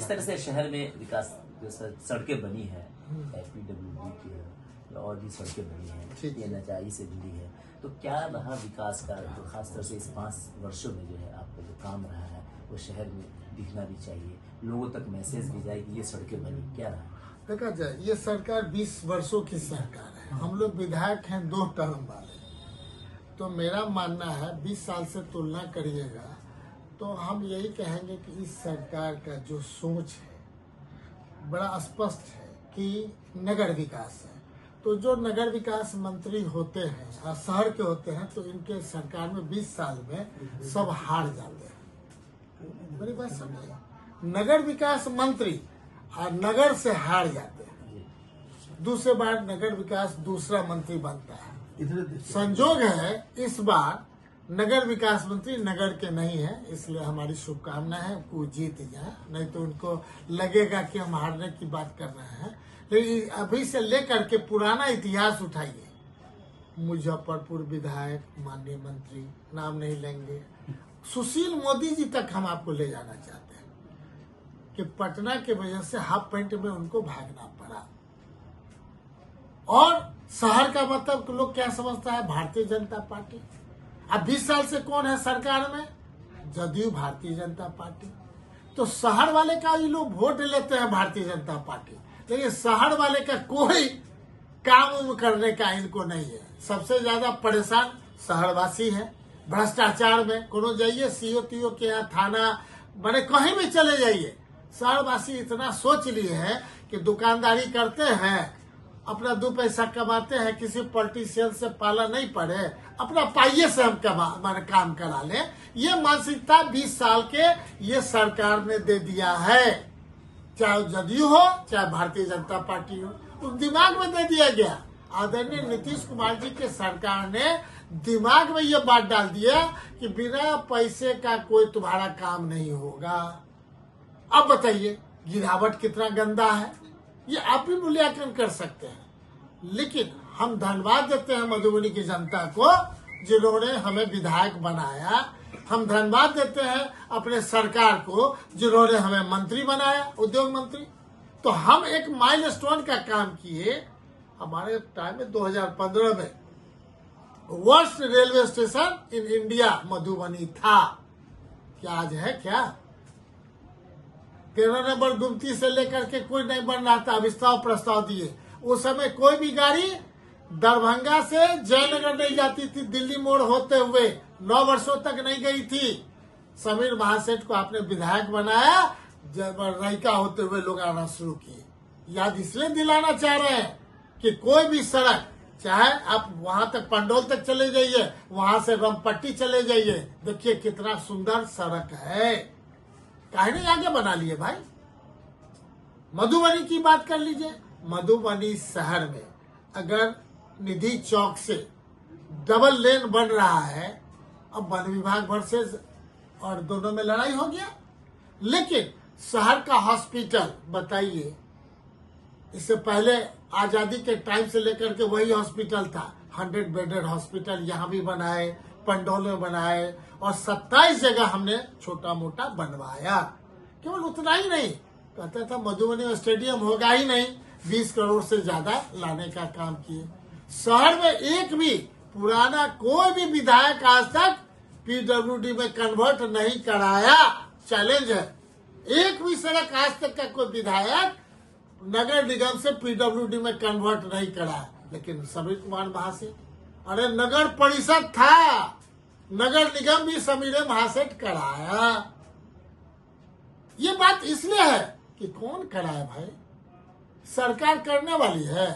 जिस तरह से शहर में विकास सड़कें बनी है, PWD की है या और भी सड़कें बनी है, ये NHI से जुड़ी है, तो क्या रहा विकास का, तो खासतौर से इस 5 वर्षों में जो है आपका जो काम रहा है वो शहर में दिखना भी चाहिए, लोगों तक मैसेज भी जाए कि ये सड़कें बनी, क्या रहा? देखा जाए ये सरकार 20 वर्षों की सरकार है, हम लोग विधायक हैं 2 टर्म वाले, तो मेरा मानना है 20 साल से तुलना करिएगा तो हम यही कहेंगे कि इस सरकार का जो सोच है बड़ा स्पष्ट है कि नगर विकास है। तो जो नगर विकास मंत्री होते हैं और शहर के होते हैं तो इनके सरकार में 20 साल में सब हार जाते हैं। मेरी बात समझिए, नगर विकास मंत्री और नगर से हार जाते हैं, दूसरे बार नगर विकास दूसरा मंत्री बनता है। संजोग है इस बार नगर विकास मंत्री नगर के नहीं है, इसलिए हमारी शुभकामना है वो जीत जाए, नहीं तो उनको लगेगा कि हम हारने की बात कर रहे हैं। लेकिन अभी से लेकर के पुराना इतिहास उठाइए, मुजफ्फरपुर विधायक, माननीय मंत्री, नाम नहीं लेंगे, सुशील मोदी जी तक हम आपको ले जाना चाहते हैं कि पटना के वजह से हाफ पैंट में उनको भागना पड़ा। और शहर का मतलब लोग क्या समझता है, भारतीय जनता पार्टी। अब 20 साल से कौन है सरकार में, जदयू, भारतीय जनता पार्टी। तो शहर वाले का ये लोग वोट लेते हैं भारतीय जनता पार्टी, लेकिन शहर वाले का कोई काम करने का इनको नहीं है। सबसे ज्यादा परेशान शहरवासी है, भ्रष्टाचार में कोनो जाइए, CO के यहाँ थाना बड़े कहीं भी चले जाइए, शहरवासी इतना सोच लिए हैं कि दुकानदारी करते हैं, अपना 2 पैसा कमाते हैं, किसी पॉलिटिशियन से पाला नहीं पड़े, अपना पाइये से हम काम करा ले। ये मानसिकता 20 साल के ये सरकार ने दे दिया है, चाहे जदयू हो चाहे भारतीय जनता पार्टी हो, उस दिमाग में दे दिया गया। आदरणीय नीतीश कुमार जी के सरकार ने दिमाग में ये बात डाल दिया कि बिना पैसे का कोई तुम्हारा काम नहीं होगा। अब बताइए गिरावट कितना गंदा है, ये आप ही मूल्यांकन कर सकते हैं। लेकिन हम धन्यवाद देते हैं मधुबनी की जनता को जिन्होंने हमें विधायक बनाया, हम धन्यवाद देते हैं अपने सरकार को जिन्होंने हमें मंत्री बनाया, उद्योग मंत्री। तो हम एक माइलस्टोन का काम किए। हमारे टाइम में 2015 में worst railway station in India Madhubani था, क्या आज है क्या? 13 नंबर गुमती से लेकर के कोई नहीं बन रहा था, विस्तार प्रस्ताव दिए। उस समय कोई भी गाड़ी दरभंगा से जयनगर नहीं जाती थी, दिल्ली मोड़ होते हुए 9 वर्षों तक नहीं गई थी। समीर महासेठ को आपने विधायक बनाया, जब रैका होते हुए लोग आना शुरू किए। याद इसलिए दिलाना चाह रहे हैं कि कोई भी सड़क, चाहे आप वहां तक पंडोल तक चले जाइए, वहां से रमपट्टी चले जाइए, देखिए कितना सुंदर सड़क है, काहे नहीं आगे बना लिए भाई। मधुबनी की बात कर लीजिए, मधुबनी शहर में अगर निधि चौक से डबल लेन बन रहा है, अब वन विभाग वर्सेस और दोनों में लड़ाई हो गया। लेकिन शहर का हॉस्पिटल बताइए, इससे पहले आजादी के टाइम से लेकर के वही हॉस्पिटल था, 100 बेडेड हॉस्पिटल यहाँ भी बनाए, पंडोल में बनाए, और 27 जगह हमने छोटा मोटा बनवाया। केवल उतना ही नहीं, कहता था मधुबनी में स्टेडियम होगा ही नहीं, 20 करोड़ से ज्यादा लाने का काम किए। शहर में एक भी पुराना कोई भी विधायक आज तक PWD में कन्वर्ट नहीं कराया, चैलेंज है। एक भी सड़क आज तक का कोई विधायक नगर निगम से PWD में कन्वर्ट नहीं कराया। लेकिन समीर कुमार महासेठ, अरे नगर परिषद था, नगर निगम भी समीर महासेठ कराया। ये बात इसलिए है कि कौन कराया भाई, सरकार करने वाली है।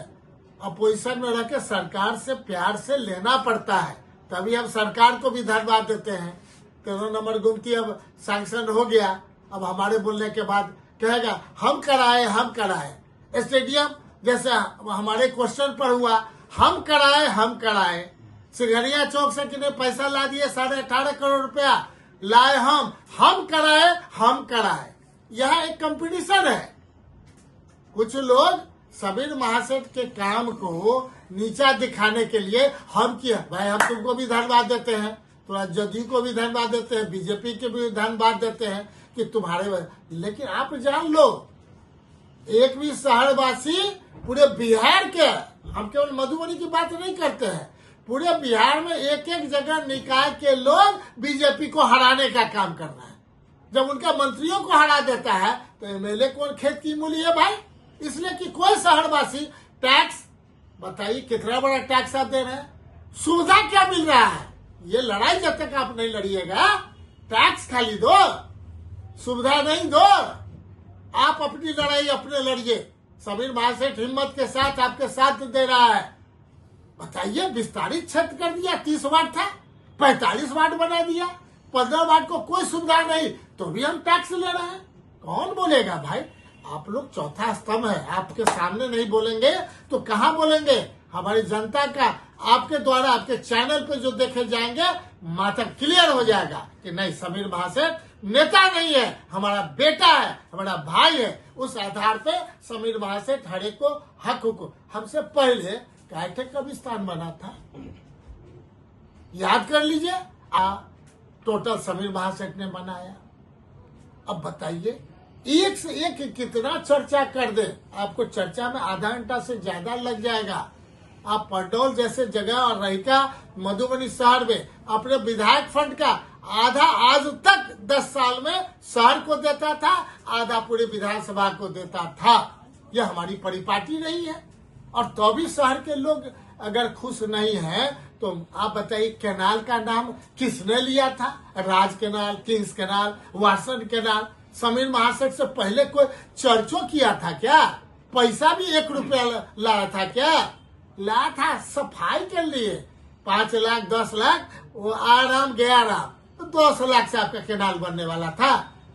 अपोजिशन में रह के सरकार से प्यार से लेना पड़ता है, तभी हम सरकार को भी धन्यवाद देते हैं। 13 नंबर गुमती अब सैंक्शन हो गया, अब हमारे बोलने के बाद कहेगा हम कराए। स्टेडियम जैसे हमारे क्वेश्चन पर हुआ, हम कराए। सिंघनिया चौक से कितने पैसा ला दिए, 18.5 करोड़ रुपया लाए हम कराए। यह एक कंपटीशन है। कुछ लोग समीर महासेठ के काम को नीचा दिखाने के लिए हम किया, भाई हम तुमको भी धन्यवाद देते हैं, थोड़ा जदयू को भी धन्यवाद देते हैं, बीजेपी के भी धन्यवाद देते हैं कि तुम्हारे, लेकिन आप जान लो एक भी शहरवासी पूरे बिहार के, हम केवल मधुबनी की बात नहीं करते हैं, पूरे बिहार में एक एक जगह निकाय के लोग बीजेपी को हराने का काम कर रहे हैं। जब उनका मंत्रियों को हरा देता है तो एमएलए कौन खेत की मूली है भाई? इसलिए कि कोई शहरवासी टैक्स, बताइए कितना बड़ा टैक्स आप दे रहे हैं, सुविधा क्या मिल रहा है? ये लड़ाई जब तक आप नहीं लड़िएगा, टैक्स खाली दो, सुविधा नहीं दो, आप अपनी लड़ाई अपने लड़िए। समीर महासेठ हिम्मत के साथ आपके साथ दे रहा है। बताइए, विस्तारित क्षेत्र कर दिया, 30 वार्ड था 45 वार्ड बना दिया, 15 वार्ड को कोई सुविधा नहीं, तो भी हम टैक्स ले रहे हैं। कौन बोलेगा भाई? आप लोग चौथा स्तंभ है, आपके सामने नहीं बोलेंगे तो कहाँ बोलेंगे? हमारी जनता का आपके द्वारा, आपके चैनल पे जो देखे जाएंगे, माथा क्लियर हो जाएगा कि नहीं, समीर महासेठ नेता नहीं है, हमारा बेटा है, हमारा भाई है। उस आधार पे समीर महासेठ हरेक को हक हुकूक, हमसे पहले कायटे कब्रिस्तान बना था, याद कर लीजिए, टोटल समीर महासेठ ने बनाया। अब बताइए, एक से एक कितना चर्चा कर दे, आपको चर्चा में आधा घंटा से ज्यादा लग जाएगा। आप पडौल जैसे जगह और रहिका मधुबनी शहर में अपने विधायक फंड का आधा आज तक 10 साल में शहर को देता था, आधा पूरे विधानसभा को देता था। यह हमारी परिपाटी नहीं है। और तो भी शहर के लोग अगर खुश नहीं हैं तो आप बताइए, कैनाल का नाम किसने लिया था? Raj canal, kings canal, Watson canal. Sameer Mahaseth से पहले कोई चर्चो किया था क्या? पैसा भी 1 रुपया लाया था क्या? लाया था सफाई के लिए 5 लाख 10 लाख, वो आराम गया राम, तो 200 लाख से आपका कैनाल बनने वाला था।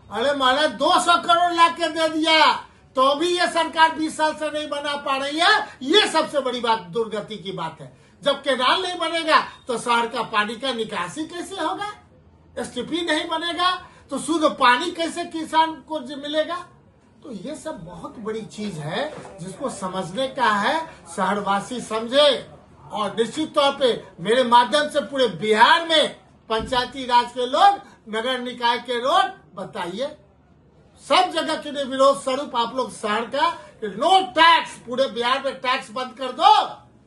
अरे महाराज 200 करोड़ ला के दे दिया, तो भी ये सरकार 20 साल से नहीं बना पा रही है। ये सबसे बड़ी बात, दुर्गति की बात है। जब कैनाल नहीं बनेगा तो शहर का पानी का निकासी कैसे होगा? एसटीपी नहीं बनेगा तो शुद्ध पानी कैसे किसान को मिलेगा? तो ये सब बहुत बड़ी चीज है जिसको समझने का है, शहरवासी समझे। और निश्चित तौर पे मेरे माध्यम से पूरे बिहार में पंचायती राज के लोग, नगर निकाय के लोग, बताइए सब जगह के लिए विरोध स्वरूप आप लोग शहर का नो टैक्स, पूरे बिहार में टैक्स बंद कर दो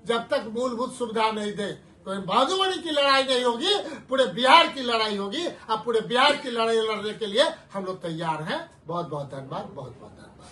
जब तक मूलभूत सुविधा नहीं दे। तो मधुबनी की लड़ाई नहीं होगी, पूरे बिहार की लड़ाई होगी। अब पूरे बिहार की लड़ाई लड़ने के लिए हम लोग तैयार हैं। बहुत बहुत धन्यवाद, बहुत बहुत धन्यवाद।